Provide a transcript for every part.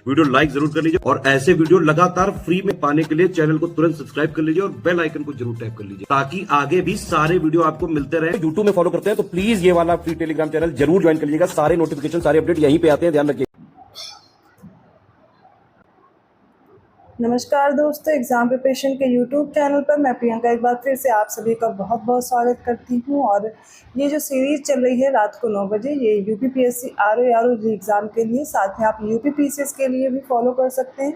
Video like जरूर कर लीजिए और ऐसे वीडियो लगातार फ्री में पाने के लिए चैनल को तुरंत सब्सक्राइब कर लीजिए और बेल आइकन को जरूर टैप कर लीजिए ताकि आगे भी सारे वीडियो आपको मिलते रहे। यूट्यूब में फॉलो करते हैं तो प्लीज ये वाला फ्री टेलीग्राम चैनल जरूर ज्वाइन कर लीजिएगा। सारे नोटिफिकेशन सारे अपडेट यहीं पे आते हैं, ध्यान रखिए। नमस्कार दोस्तों, एग्ज़ाम प्रिपरेशन के यूट्यूब चैनल पर मैं प्रियंका एक बार फिर से आप सभी का बहुत बहुत स्वागत करती हूं। और ये जो सीरीज़ चल रही है रात को 9 बजे, ये यूपीपीएससी आरओ एग्ज़ाम के लिए, साथ में आप यूपीपीसीएस के लिए भी फॉलो कर सकते हैं।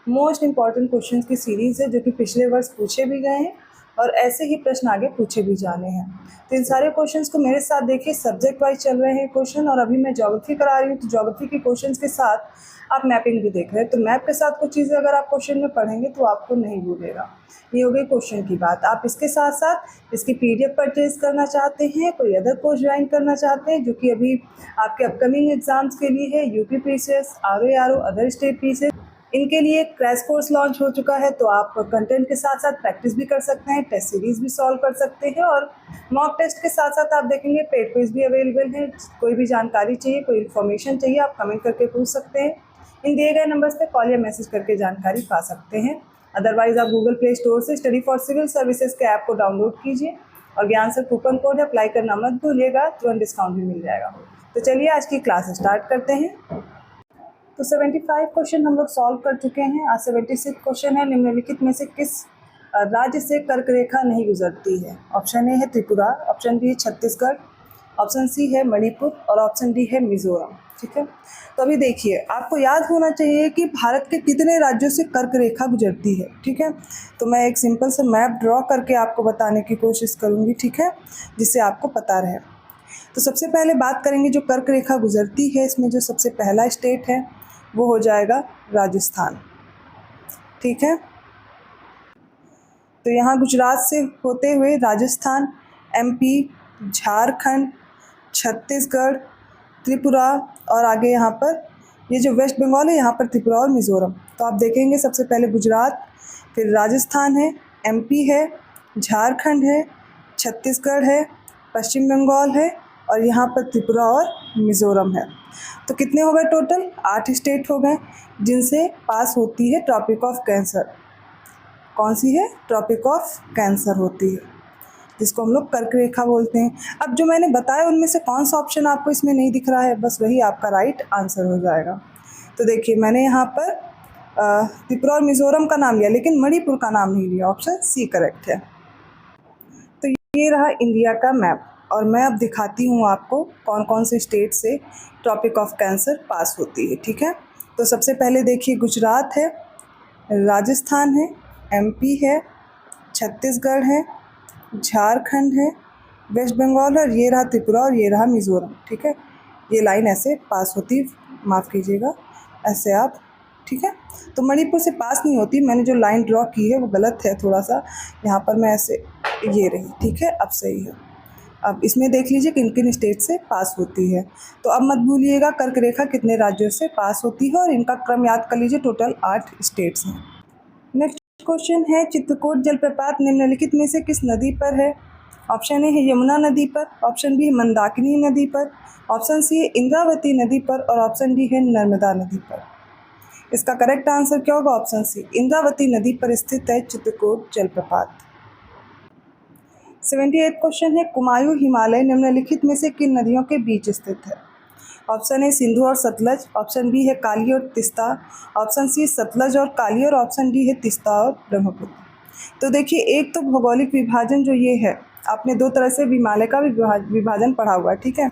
मोस्ट इंपॉर्टेंट क्वेश्चंस की सीरीज़ है जो कि पिछले वर्ष पूछे भी गए हैं और ऐसे ही प्रश्न आगे पूछे भी जाने हैं। तो इन सारे क्वेश्चंस को मेरे साथ देखिए, सब्जेक्ट वाइज चल रहे हैं क्वेश्चन, और अभी मैं ज्योग्राफी करा रही हूँ तो ज्योग्राफी के क्वेश्चंस के साथ आप मैपिंग भी देख रहे हैं। तो मैप के साथ कुछ चीज़ें अगर आप क्वेश्चन में पढ़ेंगे तो आपको नहीं भूलेगा। ये हो गई क्वेश्चन की बात। आप इसके साथ साथ इसकी पीडीएफ परचेज करना चाहते हैं, कोई अदर कोर्स ज्वाइन करना चाहते हैं जो कि अभी आपके अपकमिंग एग्जाम्स के लिए है, UPPCS, RO, other state PCS, इनके लिए क्रैश कोर्स लॉन्च हो चुका है। तो आप कंटेंट के साथ साथ प्रैक्टिस भी कर सकते हैं, टेस्ट सीरीज़ भी सॉल्व कर सकते हैं, और मॉक टेस्ट के साथ साथ आप देखेंगे पेड क्विज भी अवेलेबल है। कोई भी जानकारी चाहिए, कोई इन्फॉर्मेशन चाहिए, आप कमेंट करके पूछ सकते हैं। इन दिए गए नंबर्स पे कॉल या मैसेज करके जानकारी पा सकते हैं। अदरवाइज आप गूगल प्ले स्टोर से स्टडी फॉर सिविल सर्विसेज के ऐप को डाउनलोड कीजिए और ज्ञान सर कूपन कोड अप्लाई करना मत भूलिएगा, तुरंत डिस्काउंट भी मिल जाएगा। तो चलिए आज की क्लास स्टार्ट करते हैं। तो 75 क्वेश्चन हम लोग सॉल्व कर चुके हैं। आज 76 क्वेश्चन है। निम्नलिखित में से किस राज्य से कर्क रेखा नहीं गुजरती है? ऑप्शन ए है त्रिपुरा, ऑप्शन बी है छत्तीसगढ़, ऑप्शन सी है मणिपुर और ऑप्शन डी है मिजोरम। ठीक है, तो अभी देखिए, आपको याद होना चाहिए कि भारत के कितने राज्यों से कर्क रेखा गुजरती है। ठीक है, तो मैं एक सिंपल सा मैप ड्रॉ करके आपको बताने की कोशिश करूँगी, ठीक है, जिससे आपको पता रहे। तो सबसे पहले बात करेंगे जो कर्क रेखा गुजरती है, इसमें जो सबसे पहला स्टेट है वो हो जाएगा राजस्थान। ठीक है, तो यहाँ गुजरात से होते हुए राजस्थान, एमपी, झारखंड, छत्तीसगढ़, त्रिपुरा और आगे यहाँ पर ये जो वेस्ट बंगाल है, यहाँ पर त्रिपुरा और मिज़ोरम। तो आप देखेंगे सबसे पहले गुजरात, फिर राजस्थान है, एमपी है, झारखंड है, छत्तीसगढ़ है, पश्चिम बंगाल है और यहाँ पर त्रिपुरा और मिज़ोरम है। तो कितने हो गए टोटल? 8 स्टेट हो गए जिनसे पास होती है ट्रॉपिक ऑफ कैंसर। कौन सी है? ट्रॉपिक ऑफ कैंसर होती है, जिसको हम लोग कर्क रेखा बोलते हैं। अब जो मैंने बताया उनमें से कौन सा ऑप्शन आपको इसमें नहीं दिख रहा है, बस वही आपका राइट आंसर हो जाएगा। तो देखिए, मैंने यहाँ पर त्रिपुरा और मिज़ोरम का नाम लिया लेकिन मणिपुर का नाम नहीं लिया। ऑप्शन सी करेक्ट है। तो ये रहा इंडिया का मैप, और मैं अब दिखाती हूँ आपको कौन कौन से स्टेट से ट्रॉपिक ऑफ कैंसर पास होती है। ठीक है, तो सबसे पहले देखिए, गुजरात है, राजस्थान है, एमपी है, छत्तीसगढ़ है, झारखंड है, वेस्ट बंगाल है, और ये रहा त्रिपुरा और ये रहा मिज़ोरम। ठीक है, ये लाइन ऐसे पास होती, माफ़ कीजिएगा, ऐसे आप। ठीक है, तो मणिपुर से पास नहीं होती, मैंने जो लाइन ड्रॉ की है वो गलत है थोड़ा सा, यहाँ पर मैं ऐसे, ये रही। ठीक है, अब सही है। अब इसमें देख लीजिए किन किन स्टेट से पास होती है। तो अब मत भूलिएगा कर्क रेखा कितने राज्यों से पास होती है, और इनका क्रम याद कर लीजिए। टोटल 8 स्टेट्स हैं। नेक्स्ट क्वेश्चन है, चित्रकूट जलप्रपात निम्नलिखित में से किस नदी पर है? ऑप्शन ए है यमुना नदी पर, ऑप्शन बी है मंदाकिनी नदी पर, ऑप्शन सी है इंद्रावती नदी पर और ऑप्शन डी है नर्मदा नदी पर। इसका करेक्ट आंसर क्या होगा? ऑप्शन सी, इंद्रावती नदी पर स्थित है चित्रकूट जलप्रपात। 78 क्वेश्चन है, कुमायूं हिमालय निम्नलिखित में से किन नदियों के बीच स्थित है? ऑप्शन ए सिंधु और सतलज, ऑप्शन बी है काली और तिस्ता, ऑप्शन सी सतलज और काली और ऑप्शन डी है तिस्ता और ब्रह्मपुत्र। तो देखिए, एक तो भौगोलिक विभाजन जो ये है, आपने 2 तरह से हिमालय का विभाजन पढ़ा हुआ है। ठीक है,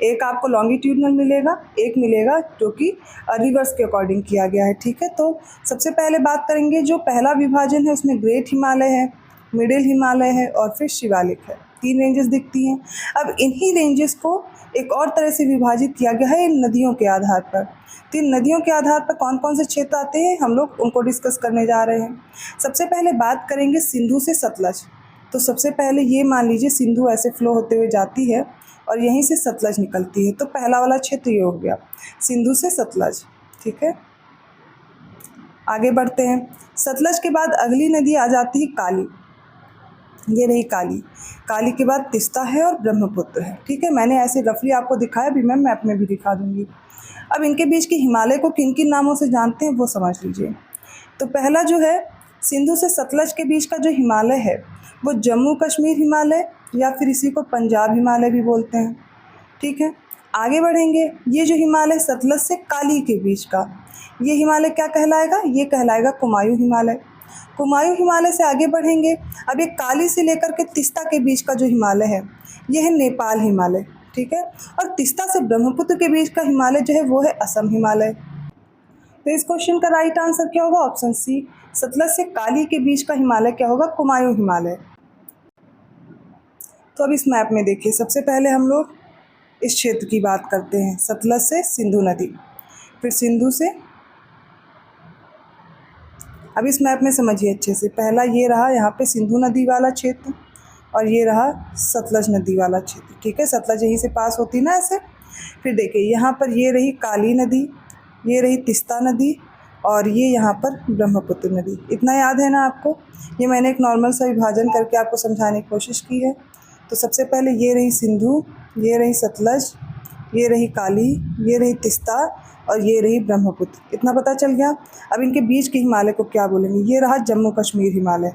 एक आपको लॉन्गिट्यूडनल मिलेगा, एक मिलेगा जो कि रिवर्स के अकॉर्डिंग किया गया है। ठीक है, तो सबसे पहले बात करेंगे जो पहला विभाजन है उसमें ग्रेट हिमालय है, मिडिल हिमालय है और फिर शिवालिक है। 3 रेंजेस दिखती हैं। अब इन्हीं रेंजेस को एक और तरह से विभाजित किया गया है इन नदियों के आधार पर। तो इन नदियों के आधार पर कौन कौन से क्षेत्र आते हैं, हम लोग उनको डिस्कस करने जा रहे हैं। सबसे पहले बात करेंगे सिंधु से सतलज। तो सबसे पहले ये मान लीजिए सिंधु ऐसे फ्लो होते हुए जाती है और यहीं से सतलज निकलती है। तो पहला वाला क्षेत्र ये हो गया, सिंधु से सतलज। ठीक है, आगे बढ़ते हैं। सतलज के बाद अगली नदी आ जाती है काली। ये रही काली, काली के बाद तिस्ता है और ब्रह्मपुत्र है। ठीक है, मैंने ऐसे रफली आपको दिखाया, भी मैं मैप में भी दिखा दूंगी। अब इनके बीच के हिमालय को किन किन नामों से जानते हैं वो समझ लीजिए। तो पहला जो है, सिंधु से सतलज के बीच का जो हिमालय है वो जम्मू कश्मीर हिमालय या फिर इसी को पंजाब हिमालय भी बोलते हैं। ठीक है, आगे बढ़ेंगे, ये जो हिमालय सतलज से काली के बीच का, ये हिमालय क्या कहलाएगा? ये कहलाएगा कुमायूं हिमालय। कुमायूं हिमालय से आगे बढ़ेंगे, अब ये काली से लेकर के तिस्ता के बीच का जो हिमालय है ये है नेपाल हिमालय। ठीक है, और तिस्ता से ब्रह्मपुत्र के बीच का हिमालय जो है वो है असम हिमालय। तो इस क्वेश्चन का राइट आंसर क्या होगा? ऑप्शन सी, सतलज से काली के बीच का हिमालय क्या होगा? कुमायूं हिमालय। तो अब इस मैप में देखिए, सबसे पहले हम लोग इस क्षेत्र की बात करते हैं, सतलज से सिंधु नदी, फिर सिंधु से, अब इस मैप में समझिए अच्छे से, पहला ये रहा यहाँ पे सिंधु नदी वाला क्षेत्र और ये रहा सतलज नदी वाला क्षेत्र। ठीक है, सतलज यहीं से पास होती ना ऐसे। फिर देखिए यहाँ पर ये रही काली नदी, ये रही तिस्ता नदी और ये यहाँ पर ब्रह्मपुत्र नदी। इतना याद है ना आपको? ये मैंने एक नॉर्मल सा विभाजन करके आपको समझाने की कोशिश की है। तो सबसे पहले ये रही सिंधु, ये रही सतलज, ये रही काली, ये रही तिस्ता और ये रही ब्रह्मपुत्र। इतना पता चल गया। अब इनके बीच के हिमालय को क्या बोलेंगे? ये रहा जम्मू कश्मीर हिमालय,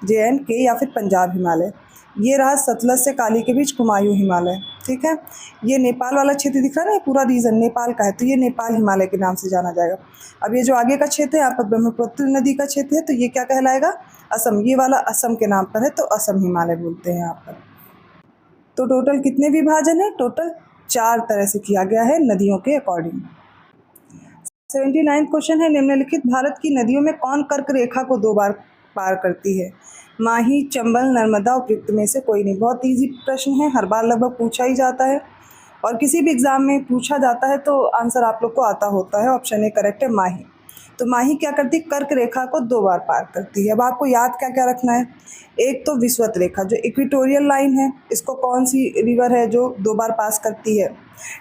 JNK या फिर पंजाब हिमालय। ये रहा सतलज से काली के बीच कुमायूं हिमालय। ठीक है, ये नेपाल वाला क्षेत्र दिख रहा है ना, ये पूरा रीजन नेपाल का है, तो ये नेपाल हिमालय के नाम से जाना जाएगा। अब ये जो आगे का क्षेत्र है यहाँ पर ब्रह्मपुत्र नदी का क्षेत्र है, तो ये क्या कहलाएगा? असम। ये वाला असम के नाम पर है, तो असम हिमालय बोलते हैं यहाँ पर। तो टोटल कितने विभाजन है? टोटल 4 तरह से किया गया है नदियों के अकॉर्डिंग। 79 क्वेश्चन है, निम्नलिखित भारत की नदियों में कौन कर्क रेखा को 2 बार पार करती है? माही, चंबल, नर्मदा, उपयुक्त में से कोई नहीं। बहुत इजी प्रश्न है, हर बार लगभग पूछा ही जाता है और किसी भी एग्जाम में पूछा जाता है तो आंसर आप लोग को आता होता है। ऑप्शन ए करेक्ट है, माही। तो माही क्या करती है? कर्क रेखा को 2 बार पार करती है। अब आपको याद क्या क्या रखना है? एक तो विषुवत रेखा जो इक्वेटोरियल लाइन है, इसको कौन सी रिवर है जो 2 बार पास करती है?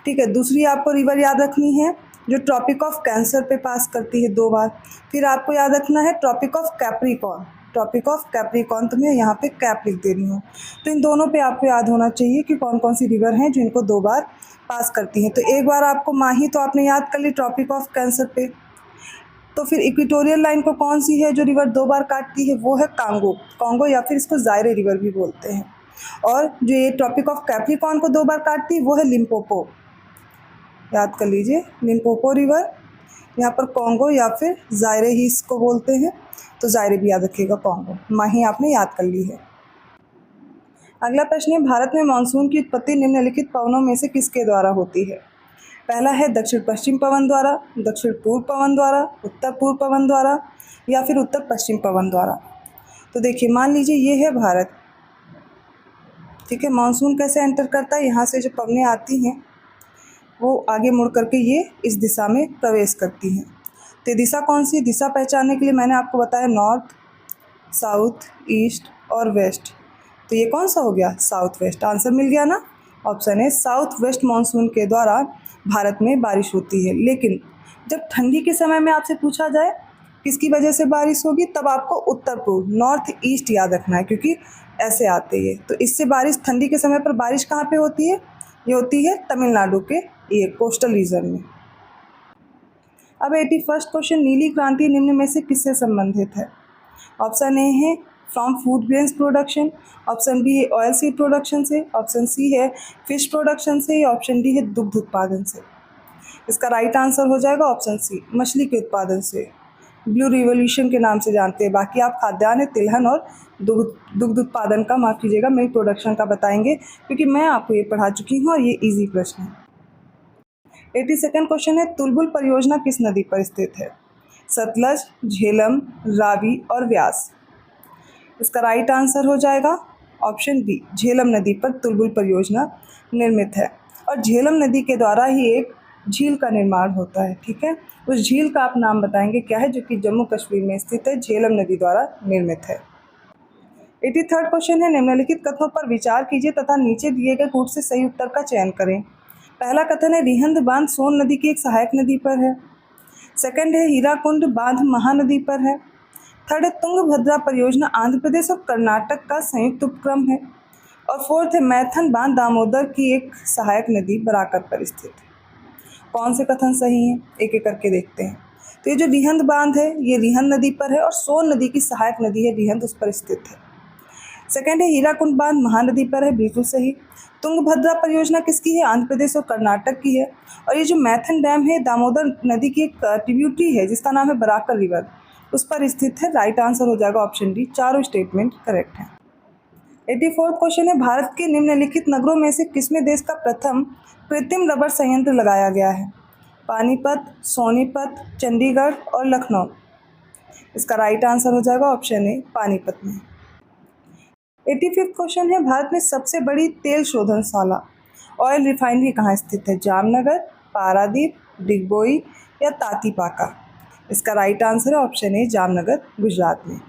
ठीक है, दूसरी आपको रिवर याद रखनी है जो ट्रॉपिक ऑफ कैंसर पे पास करती है 2 बार। फिर आपको याद रखना है Tropic of Capricorn, Tropic of Capricorn, तो मैं यहाँ पे कैप लिख दे रही हूँ। तो इन दोनों पे आपको याद होना चाहिए कि कौन कौन सी रिवर हैं जो इनको 2 बार पास करती हैं। तो एक बार आपको माही तो आपने याद कर ली ट्रॉपिक ऑफ कैंसर पे। तो फिर इक्वेटोरियल लाइन को कौन सी है जो रिवर 2 बार काटती है? वो है कांगो, कांगो या फिर इसको जायरे रिवर भी बोलते हैं। और जो ये ट्रॉपिक ऑफ कैप्रिकॉर्न को 2 बार काटती है वो है लिम्पोपो, याद कर लीजिए, लिम्पोपो रिवर। यहाँ पर कॉन्गो या फिर जायरे ही इसको बोलते हैं, तो जायरे भी याद रखिएगा, कॉन्गो। माही आपने याद कर ली है। अगला प्रश्न है, भारत में मानसून की उत्पत्ति निम्नलिखित पवनों में से किसके द्वारा होती है? पहला है दक्षिण पश्चिम पवन द्वारा, दक्षिण पूर्व पवन द्वारा, उत्तर पूर्व पवन द्वारा या फिर उत्तर पश्चिम पवन द्वारा। तो देखिए, मान लीजिए ये है भारत। ठीक है, मानसून कैसे एंटर करता है? यहाँ से जो पवनें आती हैं वो आगे मुड़ करके ये इस दिशा में प्रवेश करती हैं। तो ये दिशा कौन सी? दिशा पहचानने के लिए मैंने आपको बताया नॉर्थ, साउथ, ईस्ट और वेस्ट। तो ये कौन सा हो गया? South west. आंसर मिल गया ना? ऑप्शन है साउथ वेस्ट मानसून के द्वारा भारत में बारिश होती है। लेकिन जब ठंडी के समय में आपसे पूछा जाए किसकी वजह से बारिश होगी, तब आपको उत्तर पूर्व, नॉर्थ ईस्ट याद रखना है, क्योंकि ऐसे आते हैं। तो इससे बारिश, ठंडी के समय पर बारिश कहाँ पे होती है? ये होती है तमिलनाडु के ये कोस्टल रीजन में। अब 81 क्वेश्चन, नीली क्रांति निम्न में से किससे संबंधित है? ऑप्शन ए है from food grains production, option B है ऑयल सीड प्रोडक्शन से, ऑप्शन सी है फिश प्रोडक्शन से, ऑप्शन डी है दुग्ध उत्पादन से। इसका राइट आंसर हो जाएगा ऑप्शन सी, मछली के उत्पादन से। ब्लू रिवोल्यूशन के नाम से जानते हैं। बाकी आप खाद्यान्न, तिलहन और दुग्ध उत्पादन का, माफ़ कीजिएगा, मिल्क प्रोडक्शन का बताएंगे, क्योंकि मैं आपको ये पढ़ा चुकी हूँ और ये इजी प्रश्न है। 82 क्वेश्चन है, तुलबुल परियोजना किस नदी पर स्थित है? सतलज, झेलम, रावी और व्यास। इसका राइट आंसर हो जाएगा ऑप्शन बी, झेलम नदी पर तुलबुल परियोजना निर्मित है। और झेलम नदी के द्वारा ही एक झील का निर्माण होता है। ठीक है, उस झील का आप नाम बताएंगे क्या है, जो कि जम्मू कश्मीर में स्थित है, झेलम नदी द्वारा निर्मित है। 83 क्वेश्चन है, निम्नलिखित कथनों पर विचार कीजिए तथा नीचे दिए गए कूट से सही उत्तर का चयन करें। पहला कथन है, रिहंद बांध सोन नदी की एक सहायक नदी पर है। सेकंड है, हीराकुंड बांध महानदी पर है। थर्ड है तुंगभद्रा परियोजना आंध्र प्रदेश और कर्नाटक का संयुक्त उपक्रम है। और फोर्थ है मैथन बांध दामोदर की एक सहायक नदी बराकर पर स्थित है। कौन से कथन सही हैं, एक एक करके देखते हैं। तो ये जो रिहंद बांध है ये रिहंद नदी पर है और सोन नदी की सहायक नदी है रिहंद, उस पर स्थित है। सेकेंड है हीराकुंड बांध महानदी पर है, बिल्कुल सही। तुंगभद्रा परियोजना किसकी है, आंध्र प्रदेश और कर्नाटक की है। और ये जो मैथन डैम है दामोदर नदी की एक ट्रिब्यूटरी है जिसका नाम है बराकर रिवर, उस पर स्थित है। राइट आंसर हो जाएगा ऑप्शन डी, चारों स्टेटमेंट करेक्ट है। 84वां क्वेश्चन है भारत के निम्नलिखित नगरों में से किसमें देश का प्रथम कृत्रिम रबर संयंत्र लगाया गया है। पानीपत, सोनीपत, चंडीगढ़ और लखनऊ। इसका राइट आंसर हो जाएगा ऑप्शन ए, पानीपत में। 85वां क्वेश्चन है भारत में सबसे बड़ी तेल शोधनशाला ऑयल रिफाइनरी कहाँ स्थित है। जामनगर, पारादीप, डिगबोई या तातीपाका। इसका राइट आंसर है ऑप्शन ए, जामनगर, गुजरात में।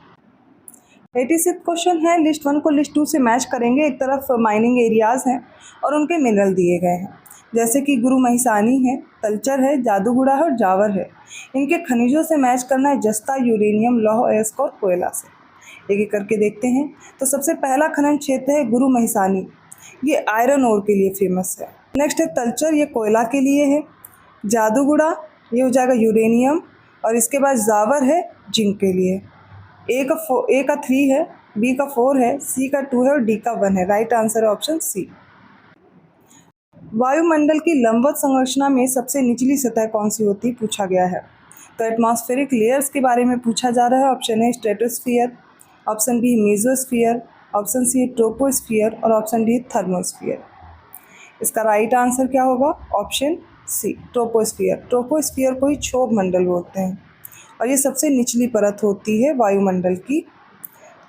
86वां क्वेश्चन है लिस्ट 1 को लिस्ट 2 से मैच करेंगे। एक तरफ माइनिंग एरियाज़ हैं और उनके मिनरल दिए गए हैं, जैसे कि गुरु महिसानी है, तलचर है, जादूगुड़ा है और जावर है। इनके खनिजों से मैच करना है जस्ता, यूरेनियम, लौह अयस्क और कोयला से। एक एक करके देखते हैं। तो सबसे पहला खनन क्षेत्र है गुरु महिसानी, ये आयरन ओर के लिए फेमस है। नेक्स्ट है तलचर, ये कोयला के लिए है। जादूगुड़ा ये हो जाएगा यूरेनियम, और इसके बाद जावर है जिंक के लिए। ए का 3 है, बी का 4 है, सी का 2 है और डी का 1 है। राइट आंसर है ऑप्शन सी। वायुमंडल की लंबवत संरचना में सबसे निचली सतह कौन सी होती है, पूछा गया है। तो एटमॉस्फेरिक लेयर्स के बारे में पूछा जा रहा है। Option A stratosphere, option B mesosphere, option C troposphere और ऑप्शन डी थर्मोस्फियर। इसका राइट आंसर क्या होगा, ऑप्शन सी, ट्रोपोस्फियर। ट्रोपोस्फियर को ही क्षोभ मंडल बोलते हैं और ये सबसे निचली परत होती है वायुमंडल की,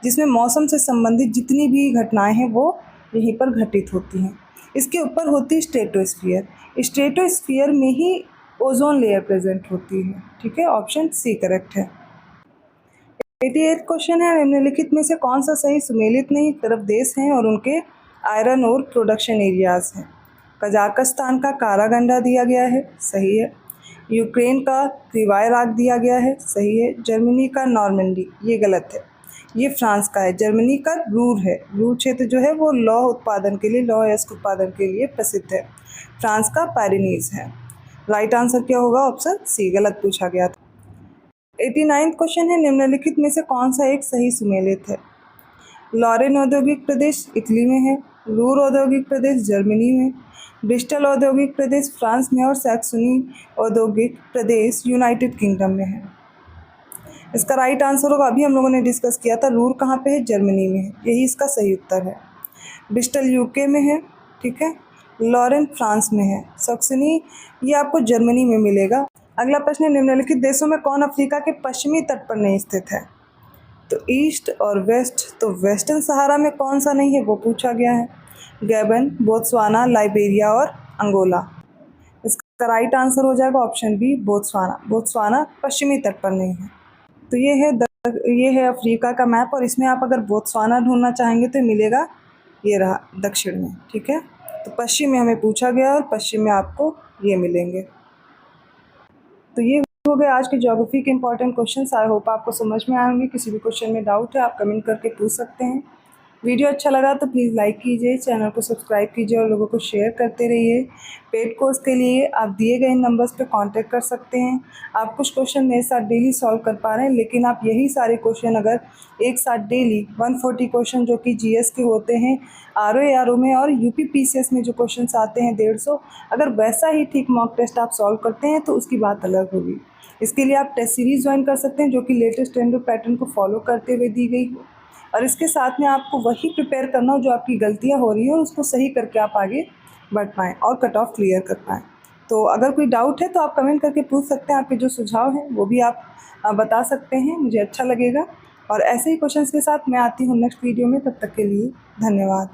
जिसमें मौसम से संबंधित जितनी भी घटनाएं हैं वो यहीं पर घटित होती हैं। इसके ऊपर होती है स्ट्रेटोस्फियर। स्ट्रेटोस्फियर में ही ओजोन लेयर प्रेजेंट होती है। ठीक है, ऑप्शन सी करेक्ट है। 88 क्वेश्चन है निम्नलिखित में से कौन सा सही सुमेलित नहीं तरफ देश हैं और उनके आयरन और प्रोडक्शन एरियाज हैं। कजाकिस्तान का कारागंडा दिया गया है, सही है। यूक्रेन का क्रिवाय राग दिया गया है, सही है। जर्मनी का नॉर्मंडी, ये गलत है। ये फ्रांस का है। जर्मनी का रूर है। रूर क्षेत्र जो है वो लौह उत्पादन के लिए, लौह अयस्क उत्पादन के लिए प्रसिद्ध है। फ्रांस का पैरिनीज है। राइट आंसर क्या होगा, ऑप्शन सी, गलत पूछा गया था। 89वां क्वेश्चन है निम्नलिखित में से कौन सा एक सही सुमेलित है। लॉरेन औद्योगिक प्रदेश इटली में है, रूर औद्योगिक प्रदेश जर्मनी में, ब्रिस्टल औद्योगिक प्रदेश फ्रांस में और सैक्सोनी औद्योगिक प्रदेश यूनाइटेड किंगडम में है। इसका राइट आंसर होगा, अभी हम लोगों ने डिस्कस किया था, रूर कहाँ पे है, जर्मनी में है। यही इसका सही उत्तर है। ब्रिस्टल यूके में है, ठीक है। लॉरेन फ्रांस में है। सैक्सोनी ये आपको जर्मनी में मिलेगा। अगला प्रश्न है निम्नलिखित देशों में कौन अफ्रीका के पश्चिमी तट पर नहीं स्थित है। तो ईस्ट और वेस्ट, तो वेस्टर्न सहारा में कौन सा नहीं है वो पूछा गया है। गैबन, बोत्सवाना, लाइबेरिया और अंगोला। इसका राइट आंसर हो जाएगा ऑप्शन बी, बोत्सवाना। बोत्सवाना पश्चिमी तट पर नहीं है। तो ये है अफ्रीका का मैप, और इसमें आप अगर बोत्सवाना ढूंढना चाहेंगे तो मिलेगा, ये रहा दक्षिण में। ठीक है, तो पश्चिम में हमें पूछा गया और पश्चिम में आपको ये मिलेंगे। तो ये हो गए आज के ज्योग्राफी के इंपॉर्टेंट क्वेश्चंस। आई होप आपको समझ में आएंगे। किसी भी क्वेश्चन में डाउट है आप कमेंट करके पूछ सकते हैं। वीडियो अच्छा लगा तो प्लीज़ लाइक कीजिए, चैनल को सब्सक्राइब कीजिए और लोगों को शेयर करते रहिए। पेड कोर्स के लिए आप दिए गए नंबर्स पे कांटेक्ट कर सकते हैं। आप कुछ क्वेश्चन मेरे साथ डेली सॉल्व कर पा रहे हैं, लेकिन आप यही सारे क्वेश्चन अगर एक साथ डेली 140 क्वेश्चन जो कि जीएस के होते हैं आरओ में, और यूपी पीसीएस में जो क्वेश्चन आते हैं 150, अगर वैसा ही ठीक मॉक टेस्ट आप सॉल्व करते हैं तो उसकी बात अलग होगी। इसके लिए आप टेस्ट सीरीज़ ज्वाइन कर सकते हैं जो कि लेटेस्ट ट्रेंड और पैटर्न को फॉलो करते हुए दी गई हो, और इसके साथ में आपको वही प्रिपेयर करना हो जो आपकी गलतियां हो रही हैं और उसको सही करके आप आगे बढ़ पाएँ और कट ऑफ क्लियर कर पाएँ। तो अगर कोई डाउट है तो आप कमेंट करके पूछ सकते हैं। आपके जो सुझाव हैं वो भी आप बता सकते हैं, मुझे अच्छा लगेगा। और ऐसे ही क्वेश्चंस के साथ मैं आती हूँ नेक्स्ट वीडियो में। तब तक के लिए धन्यवाद।